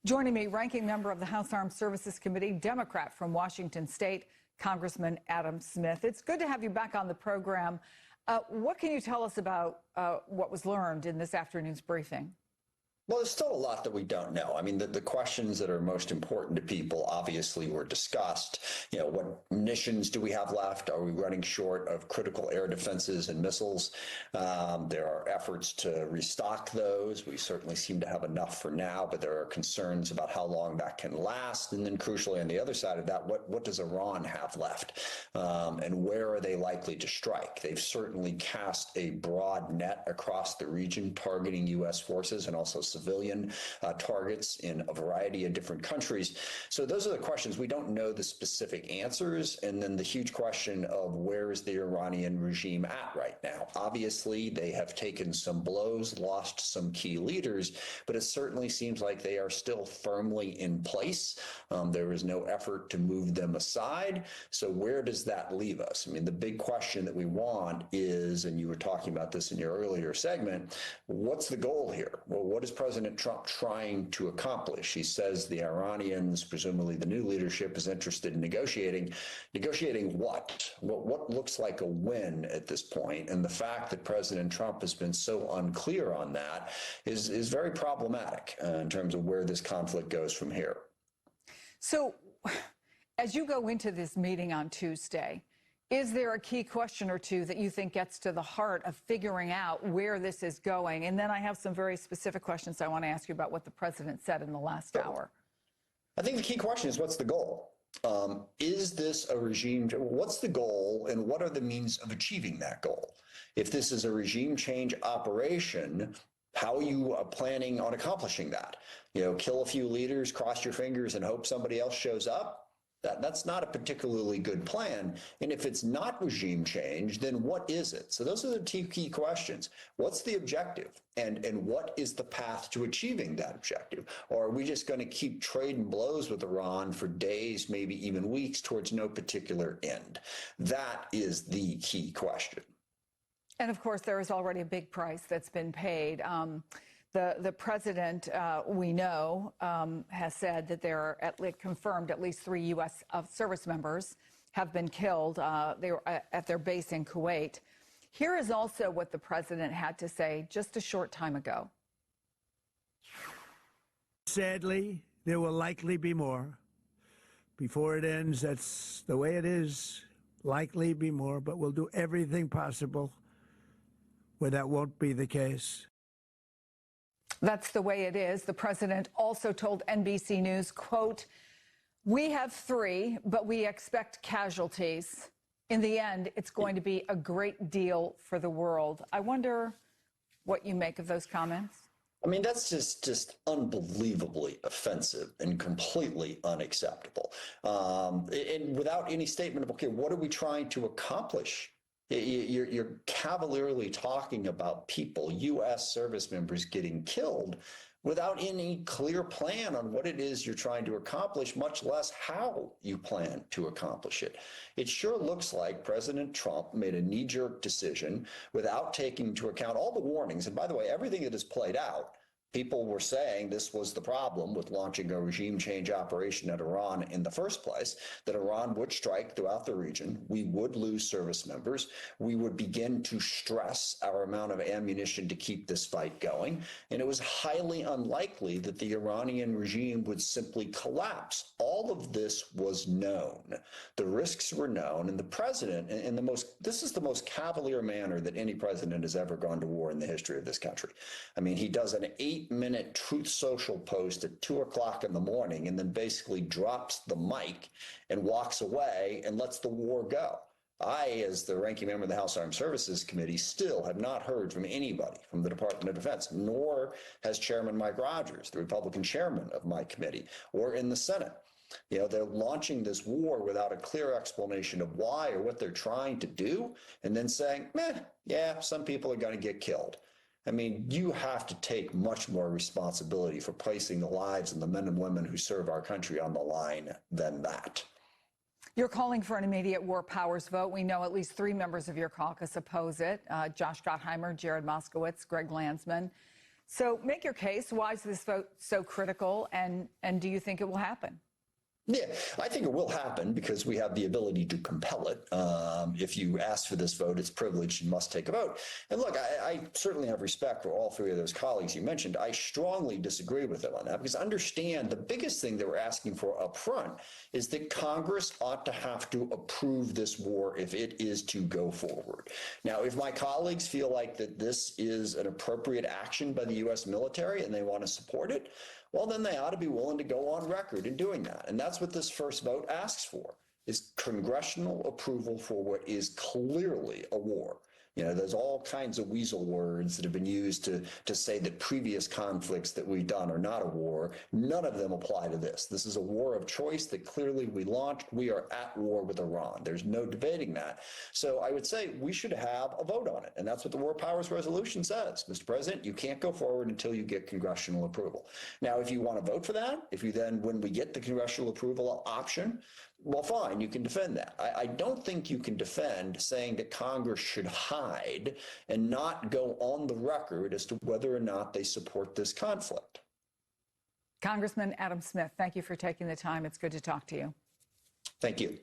Joining me, ranking member of the House Armed Services Committee, Democrat from Washington State, Congressman Adam Smith. It's good to have you back on the program. What can you tell us about what was learned in this afternoon's briefing? Well, there's still a lot that we don't know. I mean, the questions that are most important to people obviously were discussed. You know, what munitions do we have left? Are we running short of critical air defenses and missiles? There are efforts to restock those. We certainly seem to have enough for now, but there are concerns about how long that can last. And then crucially, on the other side of that, what does Iran have left? And where are they likely to strike? They've certainly cast a broad net across the region, targeting U.S. forces and also civilian targets in a variety of different countries. So those are the questions. We don't know the specific answers. And then the huge question of where is the Iranian regime at right now? Obviously, they have taken some blows, lost some key leaders, but it certainly seems like they are still firmly in place. There is no effort to move them aside. So where does that leave us? I mean, the big question that we want is, and you were talking about this in your earlier segment, what's the goal here? Well, what is President Trump trying to accomplish? He says the Iranians, presumably the new leadership, is interested in negotiating. Negotiating what? What looks like a win at this point? And the fact that President Trump has been so unclear on that is very problematic in terms of where this conflict goes from here. So as you go into this meeting on Tuesday, is there a key question or two that you think gets to the heart of figuring out where this is going? And then I have some very specific questions I want to ask you about what the president said in the last hour. I think the key question is, what's the goal? Is this a regime? What's the goal and what are the means of achieving that goal? If this is a regime change operation, how are you planning on accomplishing that? You know, kill a few leaders, cross your fingers and hope somebody else shows up? That's not a particularly good plan. And if it's not regime change, then what is it? So those are the two key questions. What's the objective? And what is the path to achieving that objective? Or are we just going to keep trading blows with Iran for days, maybe even weeks, towards no particular end? That is the key question. And of course, there is already a big price that's been paid. The president, we know, has said that there are confirmed at least 3 U.S. service members have been killed. They were at their base in Kuwait. Here is also what the president had to say just a short time ago. Sadly, there will likely be more. Before it ends, that's the way it is. Likely be more, but we'll do everything possible where that won't be the case. That's the way it is. The president also told NBC News, quote, "We have 3, but we expect casualties. In the end, it's going to be a great deal for the world." I wonder what you make of those comments. I mean, that's just unbelievably offensive and completely unacceptable. And without any statement of, okay, what are we trying to accomplish? You're cavalierly talking about people, U.S. service members getting killed without any clear plan on what it is you're trying to accomplish, much less how you plan to accomplish it. It sure looks like President Trump made a knee-jerk decision without taking into account all the warnings. And by the way, everything that has played out, people were saying this was the problem with launching a regime change operation at Iran in the first place, that Iran would strike throughout the region. We would lose service members. We would begin to stress our amount of ammunition to keep this fight going. And it was highly unlikely that the Iranian regime would simply collapse. All of this was known. The risks were known. And the president, this is the most cavalier manner that any president has ever gone to war in the history of this country. I mean, he does an 8-minute Truth Social post at 2 o'clock in the morning and then basically drops the mic and walks away and lets the war go. I, as the ranking member of the House Armed Services Committee, still have not heard from anybody from the Department of Defense, nor has Chairman Mike Rogers, the Republican chairman of my committee, or in the Senate. You know, they're launching this war without a clear explanation of why or what they're trying to do, and then saying, yeah, some people are going to get killed. I mean, you have to take much more responsibility for placing the lives of the men and women who serve our country on the line than that. You're calling for an immediate war powers vote. We know at least 3 members of your caucus oppose it. Josh Gottheimer, Jared Moskowitz, Greg Landsman. So make your case. Why is this vote so critical, and do you think it will happen? Yeah, I think it will happen because we have the ability to compel it. If you ask for this vote, it's privileged and must take a vote. And look, I certainly have respect for all three of those colleagues you mentioned. I strongly disagree with them on that because understand the biggest thing that we're asking for up front is that Congress ought to have to approve this war if it is to go forward. Now, if my colleagues feel like that this is an appropriate action by the U.S. military and they want to support it, well, then they ought to be willing to go on record in doing that. And that's what this first vote asks for, is congressional approval for what is clearly a war. You know, there's all kinds of weasel words that have been used to say that previous conflicts that we've done are not a war. None of them apply to this. This is a war of choice that clearly we launched. We are at war with Iran. There's no debating that. So I would say we should have a vote on it. And that's what the War Powers Resolution says. Mr. President, you can't go forward until you get congressional approval. Now, if you want to vote for that, if you then, when we get the congressional approval option, well, fine, you can defend that. I don't think you can defend saying that Congress should hide and not go on the record as to whether or not they support this conflict. Congressman Adam Smith, thank you for taking the time. It's good to talk to you. Thank you.